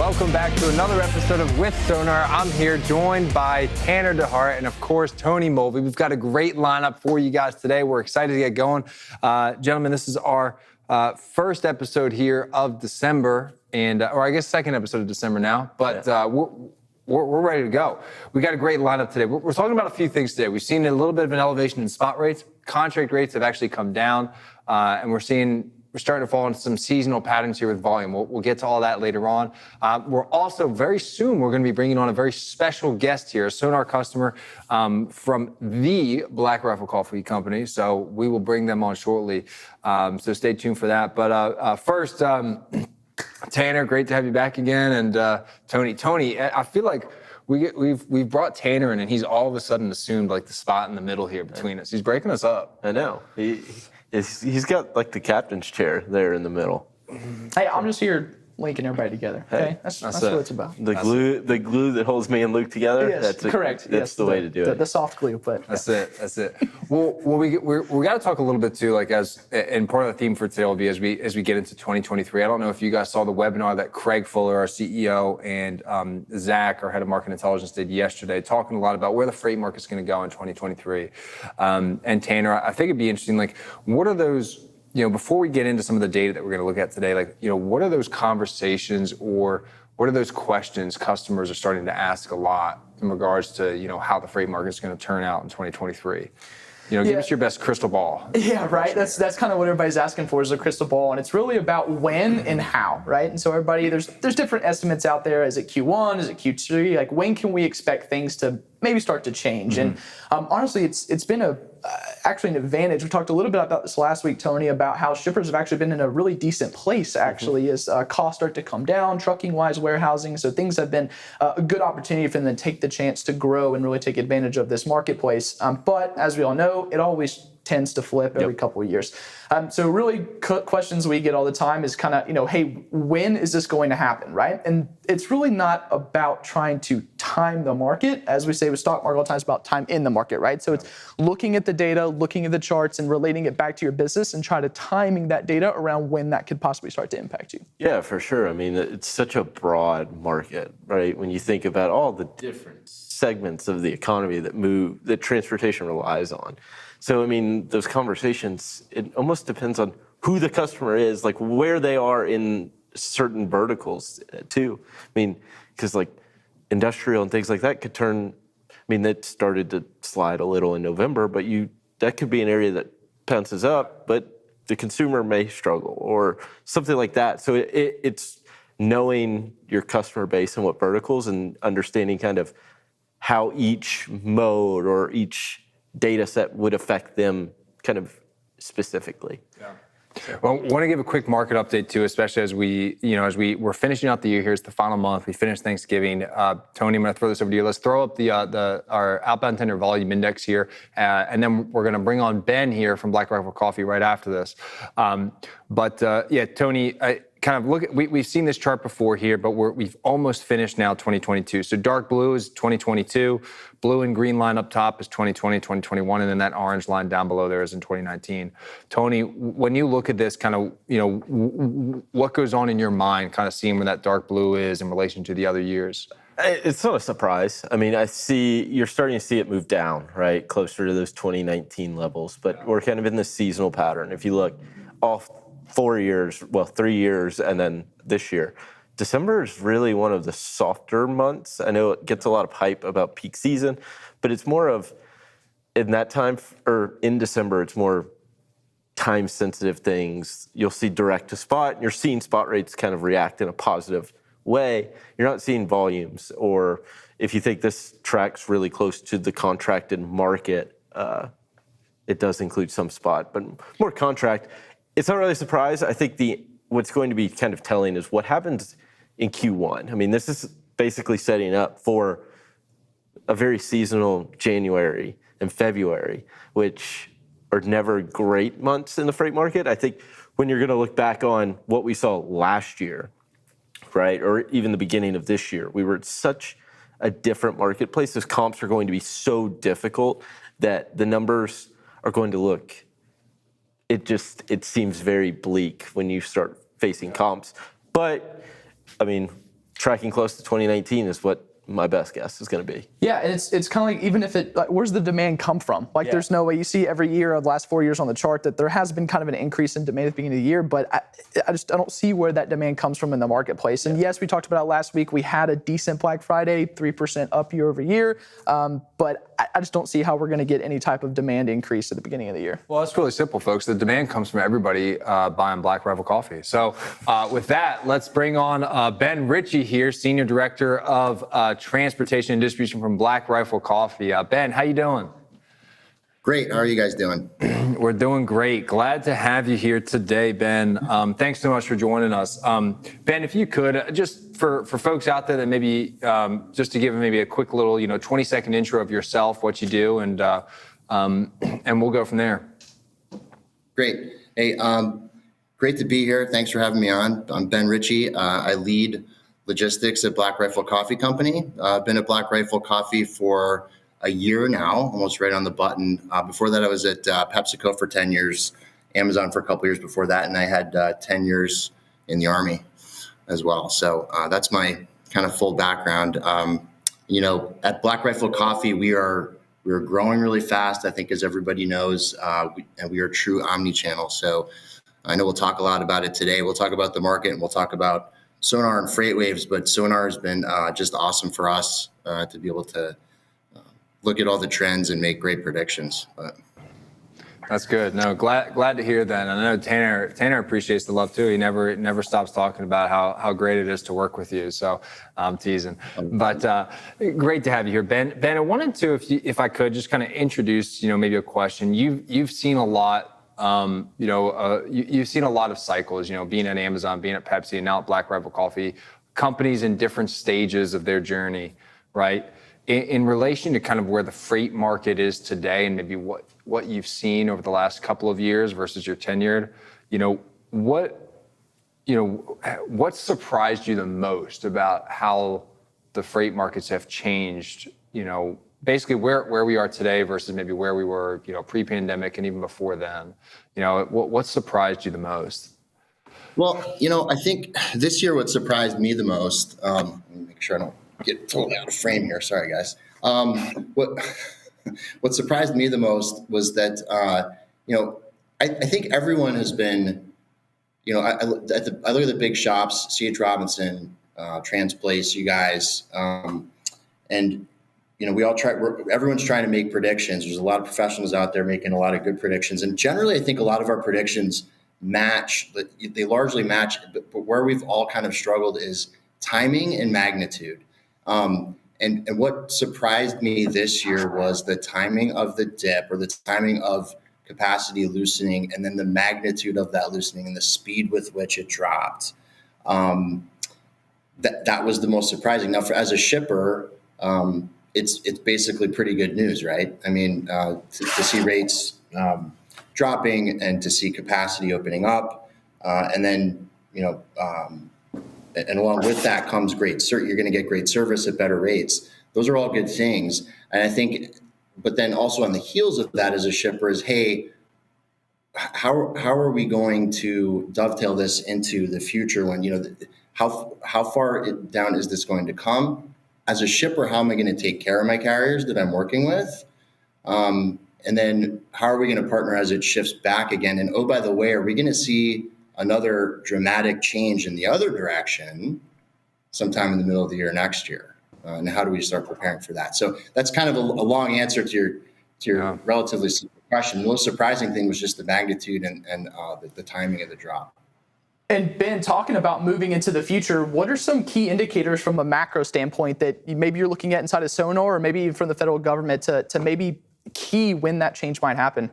Welcome back to another episode of With SONAR. I'm here joined by Tanner DeHart and, of course, Tony Mulvey. We've got a great lineup for you guys today. We're excited to get going. Gentlemen, this is our first episode here of December, and or I guess second episode of December now, but we're ready to go. We got a great lineup today. We're talking about a few things today. We've seen a little bit of an elevation in spot rates. Contract rates have actually come down, and we're starting to fall into some seasonal patterns here with volume. We'll get to all that later on. We're also, very soon, we're going to be bringing on a very special guest here, a SONAR customer from the Black Rifle Coffee Company. So we will bring them on shortly. So stay tuned for that. But first, Tanner, great to have you back again. And Tony, I feel like we've brought Tanner in, and he's all of a sudden assumed like the spot in the middle here between us. He's breaking us up. I know. He's got like the captain's chair there in the middle. Hey, I'm just here linking everybody together. Okay, Hey, that's what it's about. The glue that holds me and Luke together. Yes, correct. That's the way to do it. The soft glue, but That's it. Well, we got to talk a little bit too, like and part of the theme for today will be as we get into 2023. I don't know if you guys saw the webinar that Craig Fuller, our CEO, and Zach, our head of market intelligence, did yesterday, talking a lot about where the freight market's going to go in 2023. And Tanner, I think it'd be interesting. Like, what are those? Before we get into some of the data that we're going to look at today, what are those conversations or what are those questions customers are starting to ask a lot in regards to, how the freight market is going to turn out in 2023? Give us your best crystal ball. Yeah, right. That's kind of what everybody's asking for is a crystal ball, and it's really about when and how, right? And so everybody, there's different estimates out there. Is it Q1? Is it Q3? Like, when can we expect things to maybe start to change? Mm-hmm. And honestly, it's been actually an advantage. We talked a little bit about this last week, Tony, about how shippers have actually been in a really decent place, actually, as costs start to come down, trucking-wise, warehousing. So things have been a good opportunity for them to take the chance to grow and really take advantage of this marketplace. But as we all know, it always tends to flip every couple of years. So really questions we get all the time is kind of, hey, when is this going to happen, right? And it's really not about trying to time the market. As we say with stock market all the time, it's about time in the market, right? So it's looking at the data, looking at the charts, and relating it back to your business and try to timing that data around when that could possibly start to impact you. Yeah, for sure. I mean, it's such a broad market, right? When you think about all the different segments of the economy that transportation relies on. So, I mean, those conversations, it almost depends on who the customer is, like where they are in certain verticals too. I mean, because like industrial and things like that could turn, that started to slide a little in November, but that could be an area that bounces up, but the consumer may struggle or something like that. So it's knowing your customer base and what verticals and understanding kind of how each mode or each data set would affect them kind of specifically. Yeah. Well, I want to give a quick market update too, especially as we're finishing out the year. Here's the final month. We finished Thanksgiving. Tony, I'm going to throw this over to you. Let's throw up our outbound tender volume index here, and then we're going to bring on Ben here from Black Rifle Coffee right after this. Tony, kind of look at, we've seen this chart before here, but we've almost finished now 2022. So dark blue is 2022, blue and green line up top is 2020, 2021, and then that orange line down below there is in 2019. Tony, when you look at this, kind of, what goes on in your mind, kind of seeing where that dark blue is in relation to the other years? It's not a surprise. I mean, you're starting to see it move down, right, closer to those 2019 levels, but we're kind of in this seasonal pattern. If you look off 3 years, and then this year. December is really one of the softer months. I know it gets a lot of hype about peak season, but it's more of, in that time, or in December, it's more time-sensitive things. You'll see direct to spot, and you're seeing spot rates kind of react in a positive way. You're not seeing volumes, or if you think this tracks really close to the contracted market, it does include some spot, but more contract. It's not really a surprise. I think what's going to be kind of telling is what happens in Q1. I mean, this is basically setting up for a very seasonal January and February, which are never great months in the freight market. I think when you're going to look back on what we saw last year, right, or even the beginning of this year, we were at such a different marketplace. Those comps are going to be so difficult that the numbers are going to look, it seems very bleak when you start facing comps. But, I mean, tracking close to 2019 is what my best guess is going to be. Yeah, and it's kind of like, even if it, like, where's the demand come from? Like, there's no way. You see every year of the last 4 years on the chart that there has been kind of an increase in demand at the beginning of the year, but I don't see where that demand comes from in the marketplace. And yes, we talked about it last week. We had a decent Black Friday, 3% up year over year, but I just don't see how we're going to get any type of demand increase at the beginning of the year. Well, it's really simple, folks. The demand comes from everybody buying Black Rifle coffee. So with that, let's bring on Ben Richey here, Senior Director of Transportation and Distribution from Black Rifle Coffee. Ben, how you doing? Great. How are you guys doing? We're doing great. Glad to have you here today, Ben. Thanks so much for joining us. Ben, if you could, just for folks out there that maybe, just to give them maybe a quick little, 20-second intro of yourself, what you do, and we'll go from there. Great. Hey, great to be here. Thanks for having me on. I'm Ben Richey. I lead logistics at Black Rifle Coffee Company. I've been at Black Rifle Coffee for a year now, almost right on the button. Before that, I was at PepsiCo for 10 years, Amazon for a couple years before that, and I had 10 years in the Army as well. So that's my kind of full background. At Black Rifle Coffee, we're growing really fast, I think, as everybody knows, and we are true omni-channel. So I know we'll talk a lot about it today. We'll talk about the market, and we'll talk about SONAR and freight waves, but SONAR has been just awesome for us to be able to look at all the trends and make great predictions. But That's good. No, glad to hear that. I know Tanner appreciates the love too. He never stops talking about how great it is to work with you. So I'm teasing, but great to have you here, Ben. Ben, I wanted to, if I could, just kind of introduce, maybe a question. You've seen a lot. You've seen a lot of cycles. Being at Amazon, being at Pepsi, and now at Black Rifle Coffee, companies in different stages of their journey, right? In relation to kind of where the freight market is today, and maybe what you've seen over the last couple of years versus your tenured, what surprised you the most about how the freight markets have changed? Basically where we are today versus maybe where we were, pre-pandemic and even before then. What surprised you the most? Well, I think this year what surprised me the most. Let me make sure I don't get totally out of frame here. Sorry, guys. What surprised me the most was that, I think everyone has been, I look at the big shops, C.H. Robinson, Transplace, you guys, and we all everyone's trying to make predictions. There's a lot of professionals out there making a lot of good predictions. And generally, I think a lot of our predictions match, they largely match, but where we've all kind of struggled is timing and magnitude. And what surprised me this year was the timing of the dip, or the timing of capacity loosening, and then the magnitude of that loosening and the speed with which it dropped. That was the most surprising. Now, as a shipper, it's basically pretty good news, right? I mean, to see rates dropping and to see capacity opening up, and then and along with that comes you're going to get great service at better rates. Those are all good things. And I think, but then also on the heels of that as a shipper is, hey, how are we going to dovetail this into the future when, how far down is this going to come? As a shipper, how am I going to take care of my carriers that I'm working with? And then how are we going to partner as it shifts back again? And oh, by the way, are we going to see another dramatic change in the other direction sometime in the middle of the year next year? And how do we start preparing for that? So that's kind of a long answer to your relatively simple question. The most surprising thing was just the magnitude and the timing of the drop. And Ben, talking about moving into the future, what are some key indicators from a macro standpoint that maybe you're looking at inside of SONAR, or maybe even from the federal government to maybe key when that change might happen?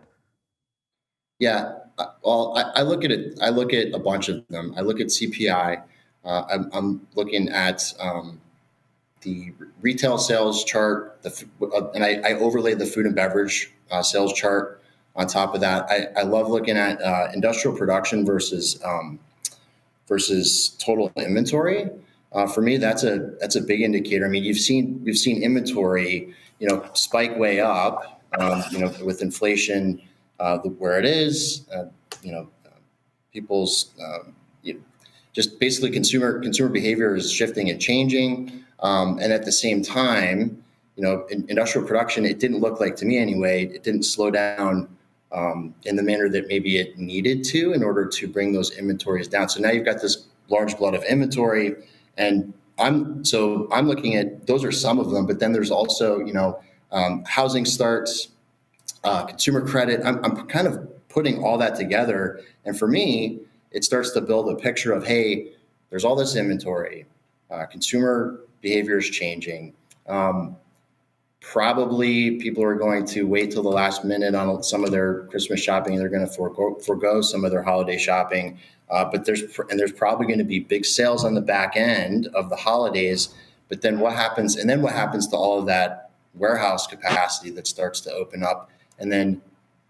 Yeah, well, I look at it. I look at a bunch of them. I look at CPI. I'm looking at the retail sales chart, and I overlay the food and beverage sales chart on top of that. I love looking at industrial production versus total inventory. For me, that's a big indicator. I mean, we've seen inventory, spike way up, with inflation where it is, people's just basically consumer behavior is shifting and changing. And at the same time, in industrial production, it didn't look like, to me anyway, it didn't slow down in the manner that maybe it needed to in order to bring those inventories down. So now you've got this large glut of inventory, and I'm looking at, those are some of them, but then there's also, housing starts, consumer credit. I'm kind of putting all that together. And for me, it starts to build a picture of, hey, there's all this inventory, consumer behavior is changing. Probably people are going to wait till the last minute on some of their Christmas shopping, and they're going to forego some of their holiday shopping. But there's probably going to be big sales on the back end of the holidays. But then what happens? And then what happens to all of that warehouse capacity that starts to open up? And then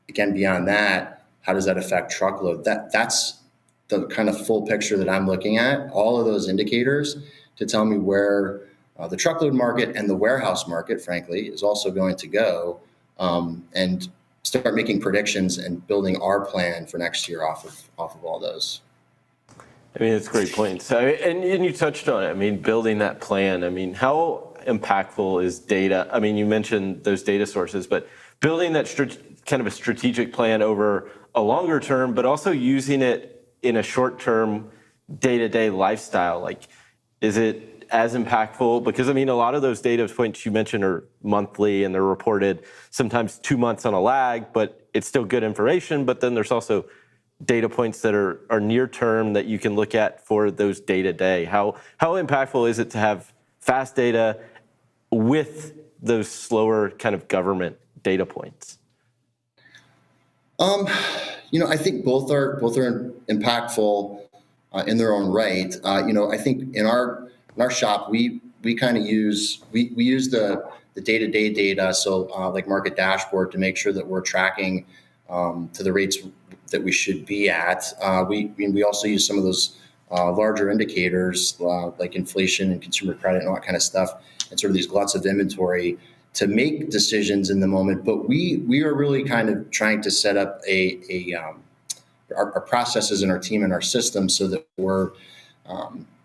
again, beyond that, how does that affect truckload? That's the kind of full picture that I'm looking at. All of those indicators to tell me where the truckload market and the warehouse market, frankly, is also going to go, and start making predictions and building our plan for next year off of all those. I mean, it's a great point. So, and you touched on it. I mean, building that plan. I mean, how impactful is data? I mean, you mentioned those data sources, but building that kind of a strategic plan over a longer term, but also using it in a short term, day-to-day lifestyle. Like, is it as impactful? Because I mean, a lot of those data points you mentioned are monthly and they're reported sometimes 2 months on a lag, but it's still good information. But then there's also data points that are near term that you can look at for those day to day. How impactful is it to have fast data with those slower kind of government data points? I think both are impactful in their own right. I think in our shop we kind of use the day-to-day data, so like market dashboard, to make sure that we're tracking to the rates that we should be at. We also use some of those larger indicators like inflation and consumer credit and all that kind of stuff, and sort of these gluts of inventory to make decisions in the moment. But we are really kind of trying to set up our processes and our team and our system so that we're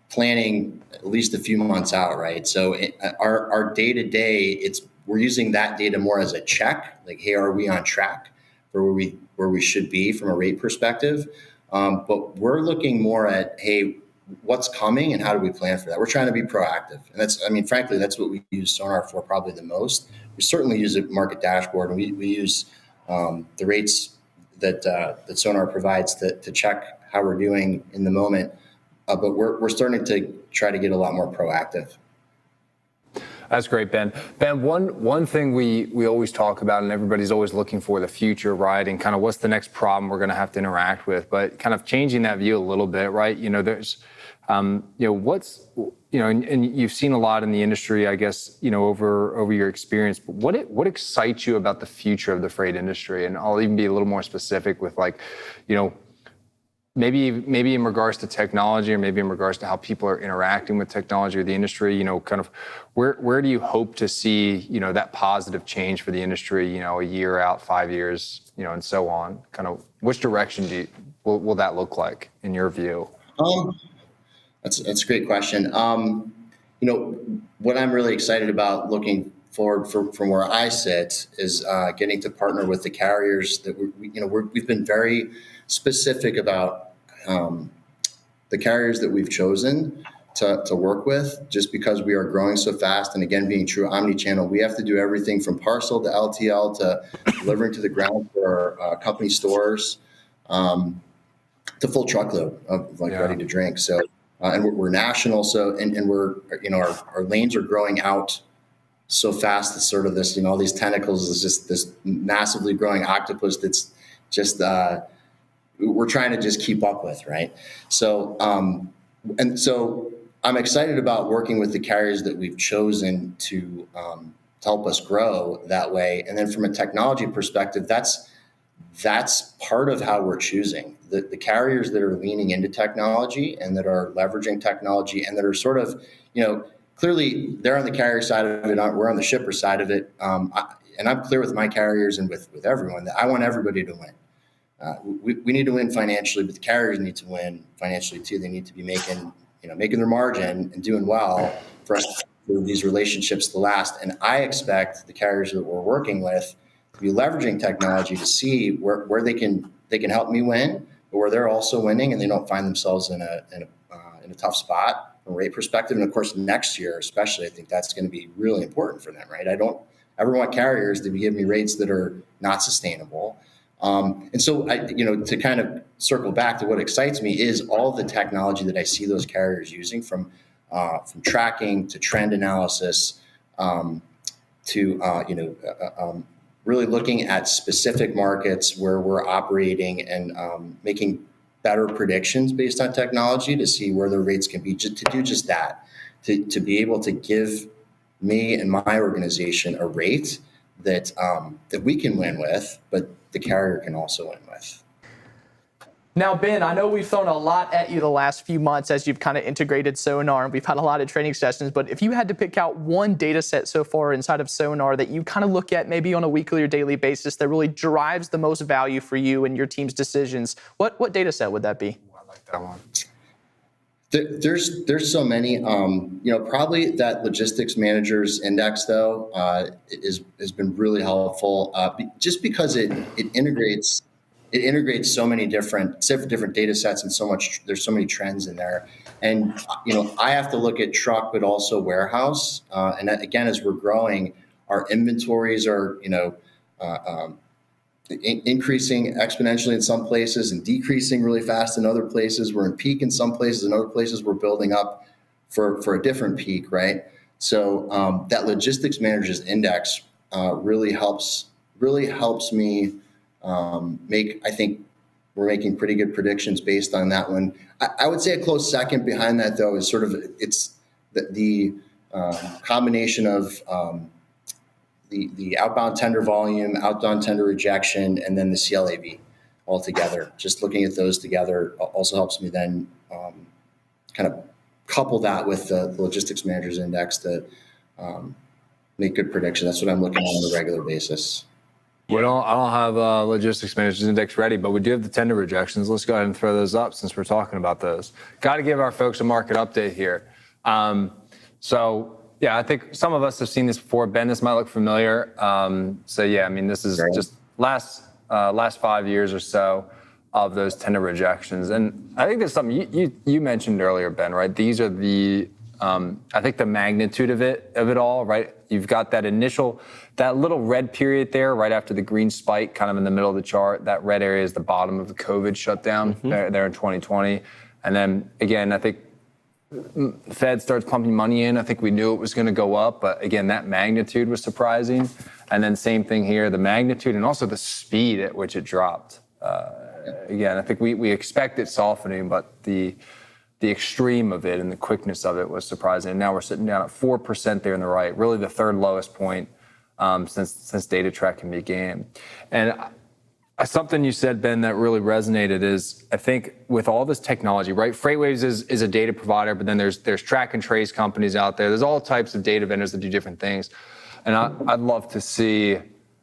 planning at least a few months out, right? So our day-to-day, we're using that data more as a check, like, hey, are we on track for where we should be from a rate perspective? But we're looking more at, hey, what's coming and how do we plan for that? We're trying to be proactive. And frankly, that's what we use SONAR for probably the most. We certainly use a market dashboard, and we use the rates that SONAR provides to check how we're doing in the moment. But we're starting to try to get a lot more proactive. That's great, Ben. Ben, one thing we always talk about, and everybody's always looking for the future, right? And kind of what's the next problem we're going to have to interact with, but kind of changing that view a little bit, right? There's, and you've seen a lot in the industry, I guess, over your experience, but what excites you about the future of the freight industry? And I'll even be a little more specific with, like, maybe in regards to technology, or maybe in regards to how people are interacting with technology or the industry, kind of where do you hope to see, that positive change for the industry, a year out, 5 years, and so on? Kind of which direction will that look like in your view? That's a great question. What I'm really excited about looking forward from where I sit is getting to partner with the carriers that we've been very specific about the carriers that we've chosen to work with, just because we are growing so fast. And again, being true omni-channel, we have to do everything from parcel to LTL to delivering to the ground for our company stores, to full truckload of ready to drink. So, and we're national. So, and we're, our lanes are growing out so fast. It's sort of this, all these tentacles is just this massively growing octopus that's just, we're trying to just keep up with, right? So, and so I'm excited about working with the carriers that we've chosen to help us grow that way. And then from a technology perspective, that's part of how we're choosing the carriers that are leaning into technology and that are leveraging technology and that are sort of, clearly they're on the carrier side of it, we're on the shipper side of it. And I'm clear with my carriers and with everyone that I want everybody to win. we need to win financially, but the carriers need to win financially too. They need to be making their margin and doing well for us for these relationships to last. And I expect the carriers that we're working with to be leveraging technology to see where they can help me win, but where they're also winning and they don't find themselves in a tough spot from a rate perspective. And of course, next year, especially, I think that's going to be really important for them, right? I don't ever want carriers to be giving me rates that are not sustainable. And so, to kind of circle back to what excites me is all the technology that I see those carriers using, from tracking to trend analysis, to really looking at specific markets where we're operating and making better predictions based on technology to see where the rates can be, to do just that, to be able to give me and my organization a rate that we can win with, but the carrier can also win with. Now, Ben, I know we've thrown a lot at you the last few months as you've kind of integrated SONAR, and we've had a lot of training sessions, but if you had to pick out one data set so far inside of SONAR that you kind of look at maybe on a weekly or daily basis that really drives the most value for you and your team's decisions, what data set would that be? I like that one. There's so many. Probably that logistics managers index though has been really helpful, just because it integrates so many different data sets and there's so many trends in there. And I have to look at truck, but also warehouse. And that, again, as we're growing, our inventories are increasing exponentially in some places and decreasing really fast in other places. We're in peak in some places, and other places we're building up for a different peak, right? So that logistics managers index really helps me I think we're making pretty good predictions based on that one. I would say a close second behind that though is it's the combination of the outbound tender volume, outbound tender rejection, and then the CLAV all together. Just looking at those together also helps me then kind of couple that with the logistics managers index to make good predictions. That's what I'm looking at on a regular basis. I don't have logistics managers index ready, but we do have the tender rejections. Let's go ahead and throw those up since we're talking about those. Got to give our folks a market update here. Yeah, I think some of us have seen this before. Ben, this might look familiar. This is just last 5 years or so of those tender rejections. And I think there's something you mentioned earlier, Ben, right? These are I think the magnitude of it all, right? You've got that little red period there right after the green spike kind of in the middle of the chart. That red area is the bottom of the COVID shutdown there in 2020. And then again, I think the Fed starts pumping money in. I think we knew it was going to go up, but again, that magnitude was surprising. And then same thing here, the magnitude and also the speed at which it dropped. Again, I think we expect it softening, but the extreme of it and the quickness of it was surprising. And now we're sitting down at 4% there in the right, really the third lowest point since data tracking began. And something you said, Ben, that really resonated is, I think with all this technology, right? FreightWaves is a data provider, but then there's track and trace companies out there. There's all types of data vendors that do different things. And I'd love to see,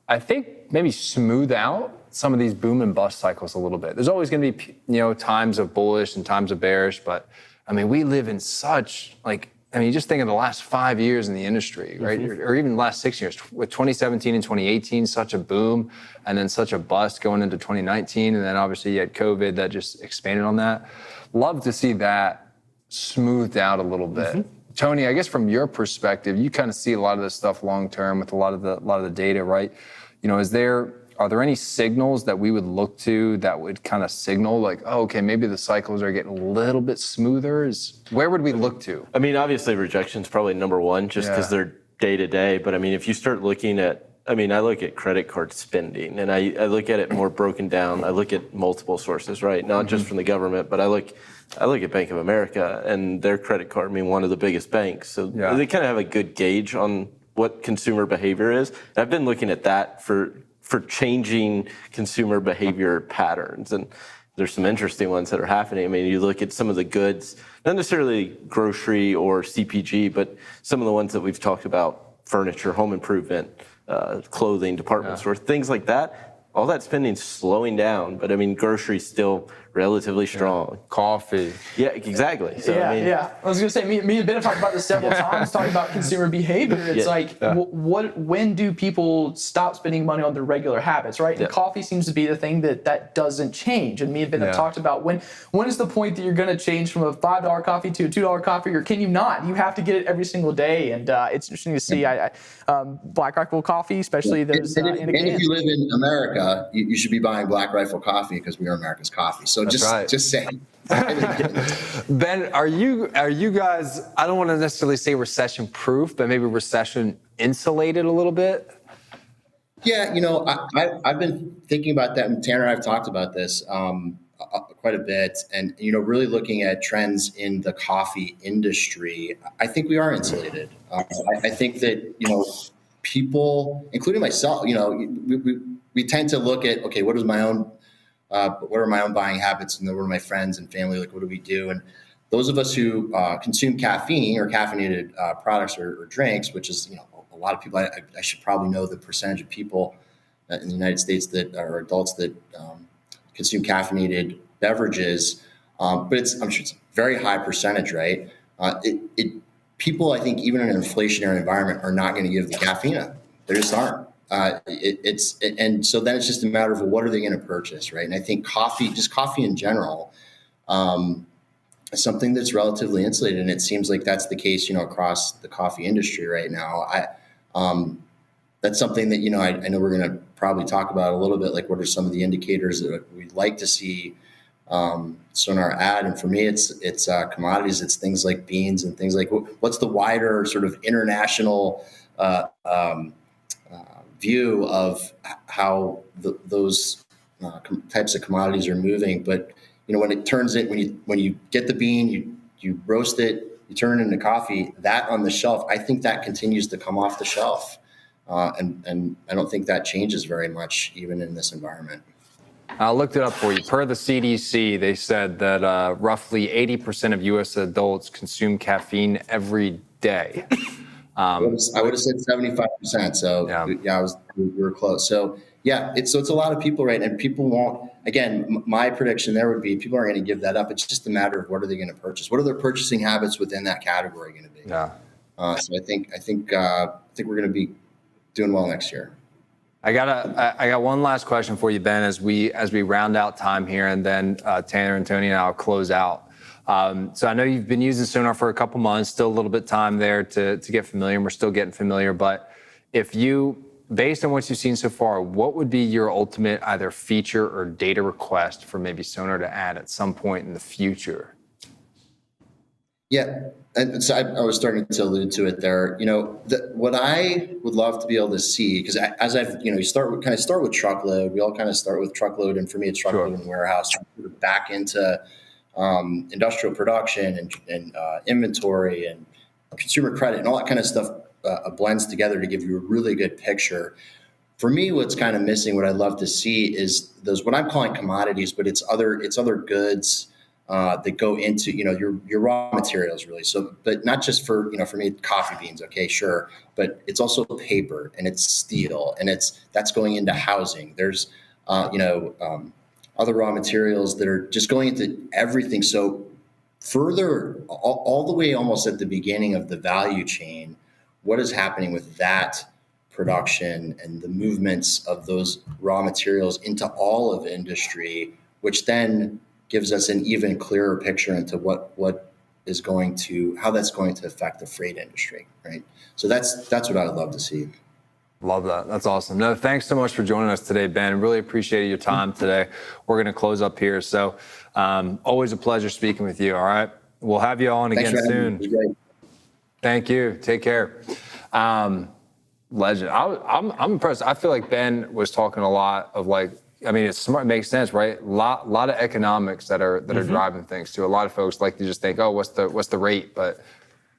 I think, maybe smooth out some of these boom and bust cycles a little bit. There's always going to be, times of bullish and times of bearish, but I mean, we live in such just think of the last 5 years in the industry, right? Or even the last 6 years, with 2017 and 2018, such a boom, and then such a bust going into 2019. And then obviously you had COVID that just expanded on that. Love to see that smoothed out a little bit. Tony, I guess from your perspective, you kind of see a lot of this stuff long-term with a lot of the data, right? Are there any signals that we would look to that would kind of signal maybe the cycles are getting a little bit smoother? Where would we look to? I mean, obviously rejection's probably number one just because they're day to day. But I mean, if you start looking at, I look at credit card spending and I look at it more broken down. I look at multiple sources, right? Not just from the government, but I look at Bank of America and their credit card, one of the biggest banks. So they kind of have a good gauge on what consumer behavior is. And I've been looking at that for changing consumer behavior patterns. And there's some interesting ones that are happening. I mean, you look at some of the goods, not necessarily grocery or CPG, but some of the ones that we've talked about, furniture, home improvement, clothing, department stores, things like that. all that spending's slowing down, but I mean, groceries still relatively strong. Coffee. Yeah, exactly. So, Yeah, I mean, yeah. I was gonna say, me and Ben have talked about this several times, talking about consumer behavior. It's when do people stop spending money on their regular habits, right? And coffee seems to be the thing that doesn't change. And me and Ben have talked about when is the point that you're gonna change from a $5 coffee to a $2 coffee, or can you not? You have to get it every single day, and it's interesting to see. Black Rifle coffee, especially those. And if you live in America, you should be buying Black Rifle coffee because we are America's coffee. So just saying. Ben, are you guys, I don't want to necessarily say recession proof, but maybe recession insulated a little bit? Yeah, I've been thinking about that, and Tanner and I have talked about this quite a bit, and really looking at trends in the coffee industry. I think we are insulated. I think that people, including myself, we tend to look at, okay, what are my own buying habits, and then what are my friends and family, like what do we do? And those of us who consume caffeine or caffeinated products or drinks, which is a lot of people, I should probably know the percentage of people in the United States that are adults that consume caffeinated beverages, but I'm sure it's a very high percentage, right? People, I think, even in an inflationary environment, are not going to give the caffeine up. They just aren't. And so then it's just a matter of what are they going to purchase, right? And I think coffee in general, is something that's relatively insulated, and it seems like that's the case, across the coffee industry right now. That's something that I know we're going to probably talk about a little bit. Like, what are some of the indicators that we'd like to see SONAR add? And for me, it's commodities. It's things like beans and things like what's the wider sort of international view of how those types of commodities are moving. But when it turns it, when you get the bean, you roast it, you turn it into coffee, that on the shelf, I think that continues to come off the shelf, and I don't think that changes very much even in this environment. I looked it up for you. Per the CDC, they said that roughly 80% of U.S. adults consume caffeine every day. I would have said 75%. So we were close. So it's a lot of people, right? And people won't. Again, my prediction there would be people aren't going to give that up. It's just a matter of what are they going to purchase? What are their purchasing habits within that category going to be? Yeah. So I think we're going to be doing well next year. I got one last question for you, Ben, as we round out time here, and then Tanner and Tony and I'll close out. So I know you've been using SONAR for a couple months, still a little bit of time there to get familiar, and we're still getting familiar. But based on what you've seen so far, what would be your ultimate either feature or data request for maybe SONAR to add at some point in the future? Yeah, and so I was starting to allude to it there. What I would love to be able to see, because as I've, you start with truckload. We all kind of start with truckload, and for me, it's truckload and warehouse. Back into industrial production and inventory and consumer credit and all that kind of stuff blends together to give you a really good picture. For me, what's kind of missing, what I'd love to see is those, what I'm calling commodities, but it's other goods that go into, your raw materials really. So, but not just for me, coffee beans. Okay, sure. But it's also paper, and it's steel, and that's going into housing. There's, other raw materials that are just going into everything. So further, all the way almost at the beginning of the value chain, what is happening with that production and the movements of those raw materials into all of industry, which then gives us an even clearer picture into how that's going to affect the freight industry, right? So that's what I would love to see. Love that. That's awesome. No, thanks so much for joining us today, Ben. Really appreciated your time today. We're going to close up here. So always a pleasure speaking with you. All right. We'll have you on again soon. Thank you. Take care. Legend. I'm impressed. I feel like Ben was talking a lot of it's smart. It makes sense, right? Lot of economics that are driving things too. A lot of folks like to just think, oh, what's the rate? But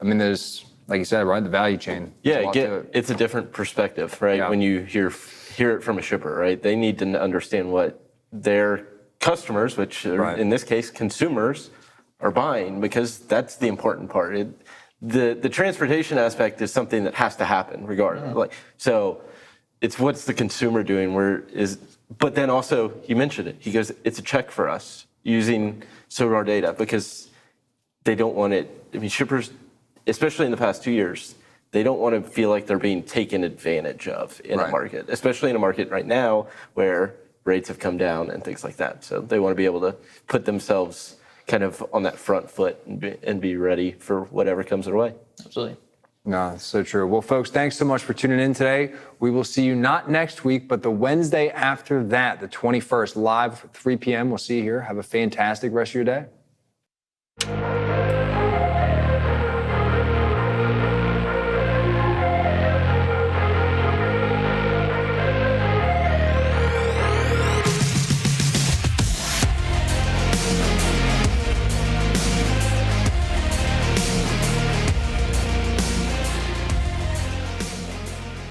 there's, like you said, right, the value chain. Yeah, it's a different perspective, right? Yeah. When you hear it from a shipper, right? They need to understand what their customers, which are, in this case, consumers, are buying, because that's the important part. The transportation aspect is something that has to happen regardless. So it's what's the consumer doing? But then also, he mentioned it. He goes, it's a check for us using SONAR data because they don't want it. I mean, shippers, especially in the past 2 years, they don't want to feel like they're being taken advantage of in a market, especially in a market right now where rates have come down and things like that. So they want to be able to put themselves kind of on that front foot and be ready for whatever comes their way. Absolutely. No, it's so true. Well, folks, thanks so much for tuning in today. We will see you not next week, but the Wednesday after that, the 21st, live at 3 p.m. We'll see you here. Have a fantastic rest of your day.